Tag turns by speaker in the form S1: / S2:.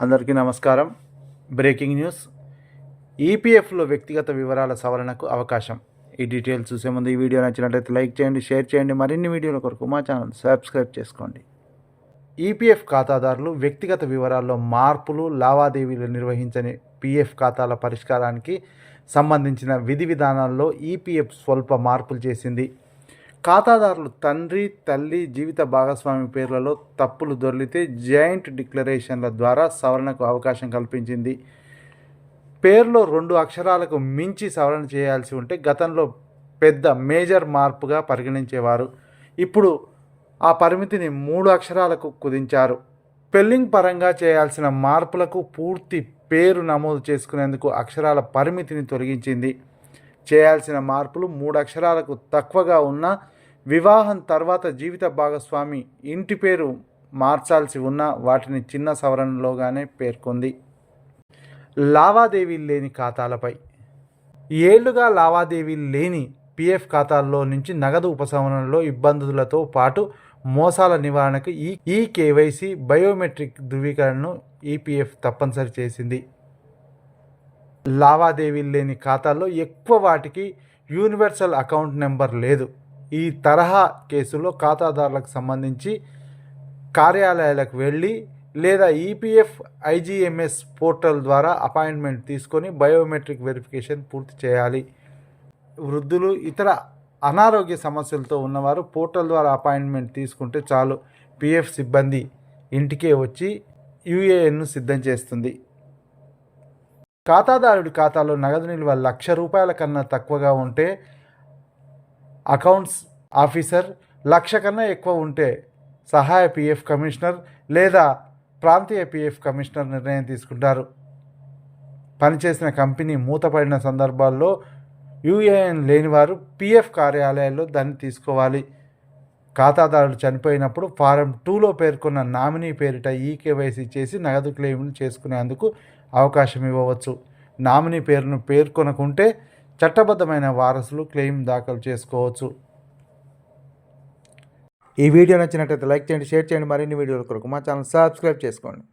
S1: అందరికీ నమస్కారం. Breaking news. ఈపీఎఫ్లో వ్యక్తిగత వివరాల సవరణకు అవకాశం. ఈ డీటెయిల్స్ చూసే ముందు ఈ వీడియో నచ్చినట్లయితే లైక్ చేయండి, షేర్ చేయండి. మరిన్ని వీడియోల కొరకు మా ఛానల్ సబ్స్క్రైబ్ చేసుకోండి. ఈపీఎఫ్ ఖాతాదారులు వ్యక్తిగత వివరాల్లో మార్పులు, లావాదేవీలు నిర్వహించని పీఎఫ్ ఖాతాల పరిష్కారానికి సంబంధించిన విధి విధానాల్లో ఈపీఎఫ్ స్వల్ప మార్పులు చేసింది. ఖాతాదారులు తండ్రి, తల్లి, జీవిత భాగస్వామి పేర్లలో తప్పులు దొర్లితే జాయింట్ డిక్లరేషన్ల ద్వారా సవరణకు అవకాశం కల్పించింది. పేరులో 2 అక్షరాలకు మించి సవరణ చేయాల్సి ఉంటే గతంలో పెద్ద మేజర్ మార్పుగా పరిగణించేవారు. ఇప్పుడు ఆ పరిమితిని 3 అక్షరాలకు కుదించారు. స్పెల్లింగ్ పరంగా చేయాల్సిన మార్పులకు పూర్తి పేరు నమోదు చేసుకునేందుకు అక్షరాల పరిమితిని తొలగించింది. చేయాల్సిన మార్పులు 3 అక్షరాలకు తక్కువగా ఉన్న, వివాహం తర్వాత జీవిత భాగస్వామి ఇంటి పేరు మార్చాల్సి ఉన్న వాటిని చిన్న సవరణలోగానే పేర్కొంది. లావాదేవీలు లేని ఖాతాలపై ఏళ్లుగా లావాదేవీలు లేని పీఎఫ్ ఖాతాల్లో నుంచి నగదు ఉపశమనంలో ఇబ్బందులతో పాటు మోసాల నివారణకు ఈ కేవైసీ బయోమెట్రిక్ ధృవీకరణను ఈపీఎఫ్ తప్పనిసరి చేసింది. లావాదేవీలు లేని ఖాతాల్లో ఎక్కువ వాటికి యూనివర్సల్ అకౌంట్ నెంబర్ లేదు. ఈ తరహా కేసుల్లో ఖాతాదారులకు సంబంధించి కార్యాలయాలకు వెళ్ళి లేదా ఈపీఎఫ్ ఐజీఎంఎస్ పోర్టల్ ద్వారా అపాయింట్మెంట్ తీసుకొని బయోమెట్రిక్ వెరిఫికేషన్ పూర్తి చేయాలి. వృద్ధులు, ఇతర అనారోగ్య సమస్యలతో ఉన్నవారు పోర్టల్ ద్వారా అపాయింట్మెంట్ తీసుకుంటే చాలు. పీఎఫ్ సిబ్బంది ఇంటికే వచ్చి యూఏఎన్ను సిద్ధం చేస్తుంది. ఖాతాదారుడి ఖాతాలో నగదు నిల్వ ₹1,00,000 కన్నా తక్కువగా ఉంటే అకౌంట్స్ ఆఫీసర్, 1,00,000 కన్నా ఎక్కువ ఉంటే సహాయ పీఎఫ్ కమిషనర్ లేదా ప్రాంతీయ పీఎఫ్ కమిషనర్ నిర్ణయం తీసుకుంటారు. పనిచేసిన కంపెనీ మూతపడిన సందర్భాల్లో యూఏఎన్ లేనివారు పీఎఫ్ కార్యాలయాల్లో దాన్ని తీసుకోవాలి. ఖాతాదారుడు చనిపోయినప్పుడు ఫారం 2లో పేర్కొన్న నామినీ పేరిట ఈకేవైసీ చేసి నగదు క్లెయిమ్ను చేసుకునేందుకు అవకాశం ఇవ్వవచ్చు. నామినీ పేరును పేర్కొనకుంటే చట్టబద్ధమైన వారసులు క్లెయిమ్ దాఖలు చేసుకోవచ్చు. ఈ వీడియో నచ్చినట్లయితే లైక్ చేయండి, షేర్ చేయండి. మరిన్ని వీడియోల కొరకు మా ఛానల్ సబ్స్క్రైబ్ చేసుకోండి.